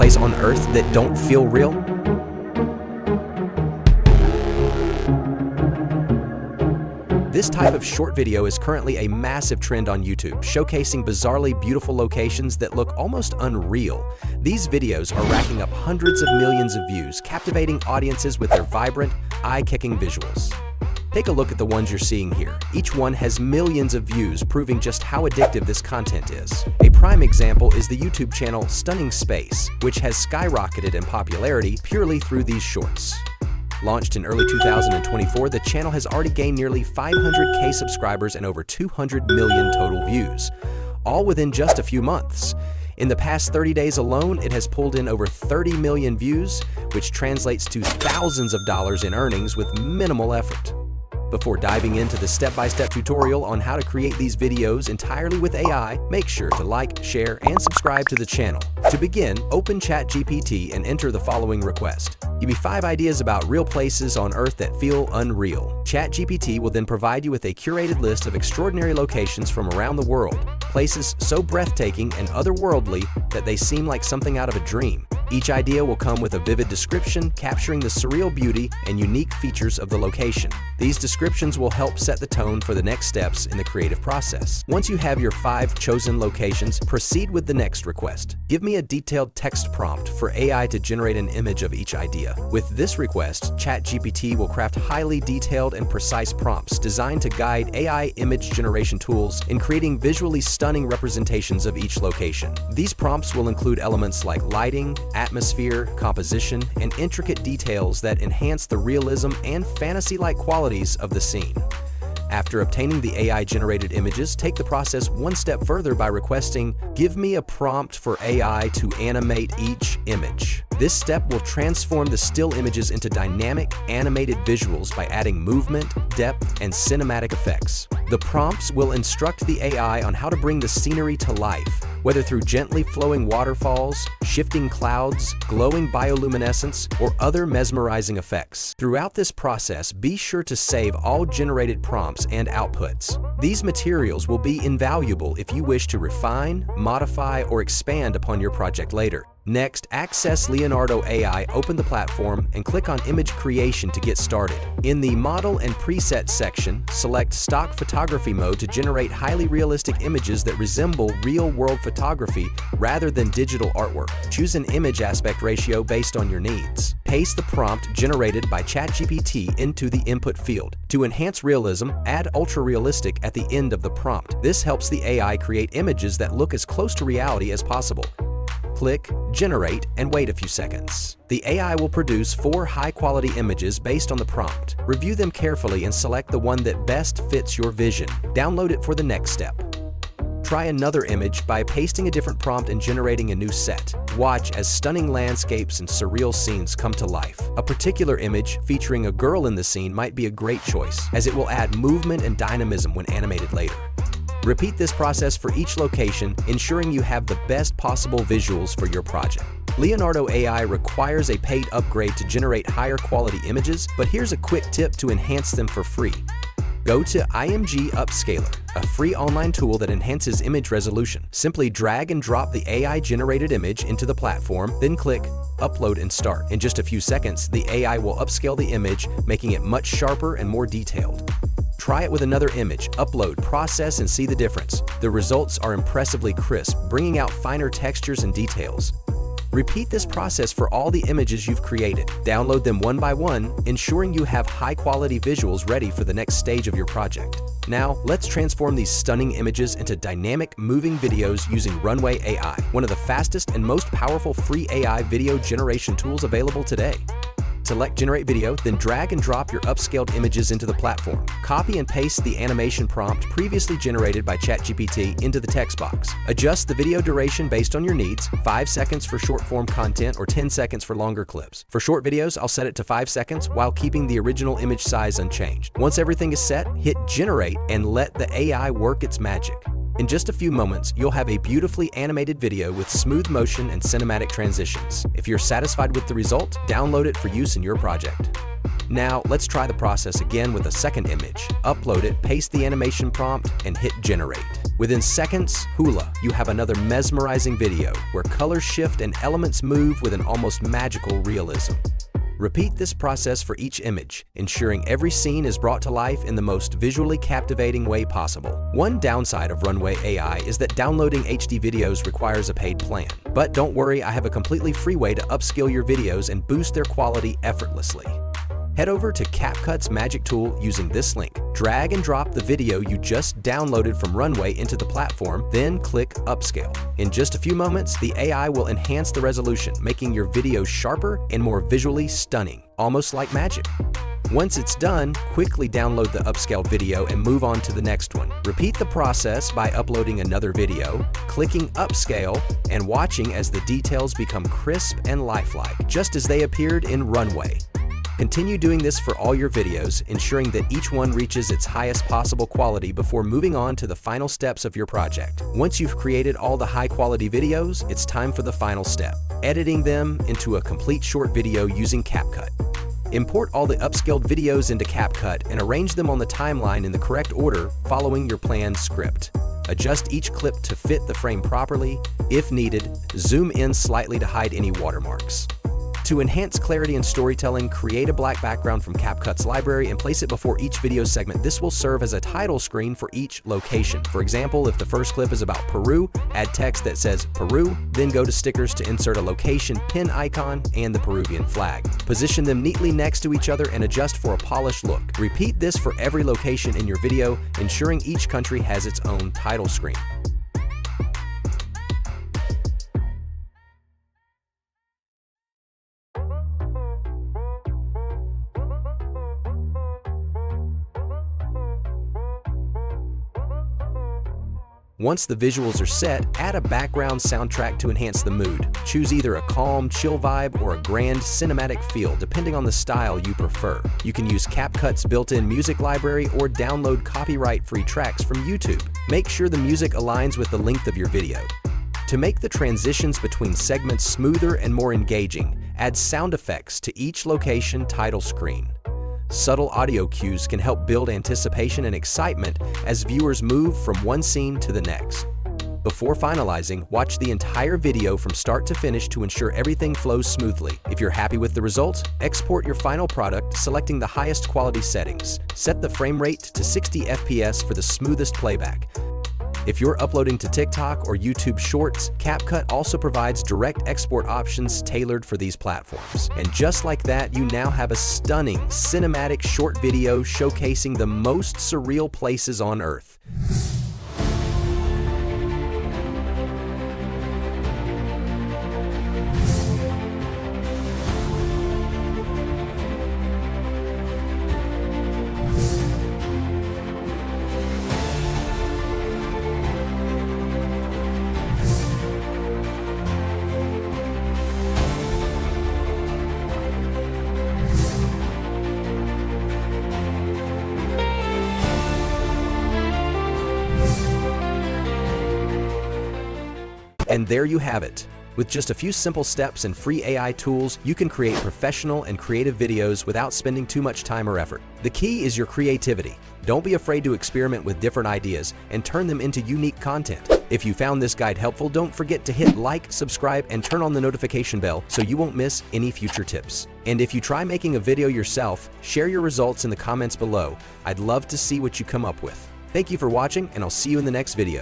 place on Earth that don't feel real? This type of short video is currently a massive trend on YouTube, showcasing bizarrely beautiful locations that look almost unreal. These videos are racking up hundreds of millions of views, captivating audiences with their vibrant, eye-kicking visuals. Take a look at the ones you're seeing here. Each one has millions of views, proving just how addictive this content is. A prime example is the YouTube channel Stunning Space, which has skyrocketed in popularity purely through these shorts. Launched in early 2024, the channel has already gained nearly 500K subscribers and over 200 million total views, all within just a few months. In the past 30 days alone, it has pulled in over 30 million views, which translates to thousands of dollars in earnings with minimal effort. Before diving into the step-by-step tutorial on how to create these videos entirely with AI, make sure to like, share, and subscribe to the channel. To begin, open ChatGPT and enter the following request. Give me 5 ideas about real places on Earth that feel unreal. ChatGPT will then provide you with a curated list of extraordinary locations from around the world, places so breathtaking and otherworldly that they seem like something out of a dream. Each idea will come with a vivid description capturing the surreal beauty and unique features of the location. These descriptions will help set the tone for the next steps in the creative process. Once you have your 5 chosen locations, proceed with the next request. Give me a detailed text prompt for AI to generate an image of each idea. With this request, ChatGPT will craft highly detailed and precise prompts designed to guide AI image generation tools in creating visually stunning representations of each location. These prompts will include elements like lighting, atmosphere, composition, and intricate details that enhance the realism and fantasy-like qualities of the scene. After obtaining the AI-generated images, take the process one step further by requesting, "Give me a prompt for AI to animate each image." This step will transform the still images into dynamic, animated visuals by adding movement, depth, and cinematic effects. The prompts will instruct the AI on how to bring the scenery to life, whether through gently flowing waterfalls, shifting clouds, glowing bioluminescence, or other mesmerizing effects. Throughout this process, be sure to save all generated prompts and outputs. These materials will be invaluable if you wish to refine, modify, or expand upon your project later. Next, access Leonardo AI, open the platform, and click on Image Creation to get started. In the Model and Presets section, select Stock Photography Mode to generate highly realistic images that resemble real-world photography rather than digital artwork. Choose an image aspect ratio based on your needs. Paste the prompt generated by ChatGPT into the input field. To enhance realism, add ultra-realistic at the end of the prompt. This helps the AI create images that look as close to reality as possible. Click Generate and wait a few seconds. The AI will produce 4 high-quality images based on the prompt. Review them carefully and select the one that best fits your vision. Download it for the next step. Try another image by pasting a different prompt and generating a new set. Watch as stunning landscapes and surreal scenes come to life. A particular image featuring a girl in the scene might be a great choice, as it will add movement and dynamism when animated later. Repeat this process for each location, ensuring you have the best possible visuals for your project. Leonardo AI requires a paid upgrade to generate higher quality images, but here's a quick tip to enhance them for free. Go to IMG Upscaler, a free online tool that enhances image resolution. Simply drag and drop the AI-generated image into the platform, then click Upload and Start. In just a few seconds, the AI will upscale the image, making it much sharper and more detailed. Try it with another image, upload, process, and see the difference. The results are impressively crisp, bringing out finer textures and details. Repeat this process for all the images you've created. Download them one by one, ensuring you have high-quality visuals ready for the next stage of your project. Now, let's transform these stunning images into dynamic, moving videos using Runway AI, one of the fastest and most powerful free AI video generation tools available today. Select Generate Video, then drag and drop your upscaled images into the platform. Copy and paste the animation prompt previously generated by ChatGPT into the text box. Adjust the video duration based on your needs, 5 seconds for short-form content or 10 seconds for longer clips. For short videos, I'll set it to 5 seconds while keeping the original image size unchanged. Once everything is set, hit Generate and let the AI work its magic. In just a few moments, you'll have a beautifully animated video with smooth motion and cinematic transitions. If you're satisfied with the result, download it for use in your project. Now, let's try the process again with a second image. Upload it, paste the animation prompt, and hit generate. Within seconds, hula, you have another mesmerizing video where colors shift and elements move with an almost magical realism. Repeat this process for each image, ensuring every scene is brought to life in the most visually captivating way possible. One downside of Runway AI is that downloading HD videos requires a paid plan. But don't worry, I have a completely free way to upscale your videos and boost their quality effortlessly. Head over to CapCut's magic tool using this link. Drag and drop the video you just downloaded from Runway into the platform, then click Upscale. In just a few moments, the AI will enhance the resolution, making your video sharper and more visually stunning, almost like magic. Once it's done, quickly download the upscaled video and move on to the next one. Repeat the process by uploading another video, clicking Upscale, and watching as the details become crisp and lifelike, just as they appeared in Runway. Continue doing this for all your videos, ensuring that each one reaches its highest possible quality before moving on to the final steps of your project. Once you've created all the high-quality videos, it's time for the final step, editing them into a complete short video using CapCut. Import all the upscaled videos into CapCut and arrange them on the timeline in the correct order following your planned script. Adjust each clip to fit the frame properly. If needed, zoom in slightly to hide any watermarks. To enhance clarity and storytelling, create a black background from CapCut's library and place it before each video segment. This will serve as a title screen for each location. For example, if the first clip is about Peru, add text that says Peru, then go to stickers to insert a location pin icon and the Peruvian flag. Position them neatly next to each other and adjust for a polished look. Repeat this for every location in your video, ensuring each country has its own title screen. Once the visuals are set, add a background soundtrack to enhance the mood. Choose either a calm, chill vibe or a grand, cinematic feel, depending on the style you prefer. You can use CapCut's built-in music library or download copyright-free tracks from YouTube. Make sure the music aligns with the length of your video. To make the transitions between segments smoother and more engaging, add sound effects to each location title screen. Subtle audio cues can help build anticipation and excitement as viewers move from one scene to the next. Before finalizing, watch the entire video from start to finish to ensure everything flows smoothly. If you're happy with the results, export your final product, selecting the highest quality settings. Set the frame rate to 60 FPS for the smoothest playback. If you're uploading to TikTok or YouTube Shorts, CapCut also provides direct export options tailored for these platforms. And just like that, you now have a stunning cinematic short video showcasing the most surreal places on Earth. And there you have it. With just a few simple steps and free AI tools, you can create professional and creative videos without spending too much time or effort. The key is your creativity. Don't be afraid to experiment with different ideas and turn them into unique content. If you found this guide helpful, don't forget to hit like, subscribe, and turn on the notification bell so you won't miss any future tips. And if you try making a video yourself, share your results in the comments below. I'd love to see what you come up with. Thank you for watching, and I'll see you in the next video.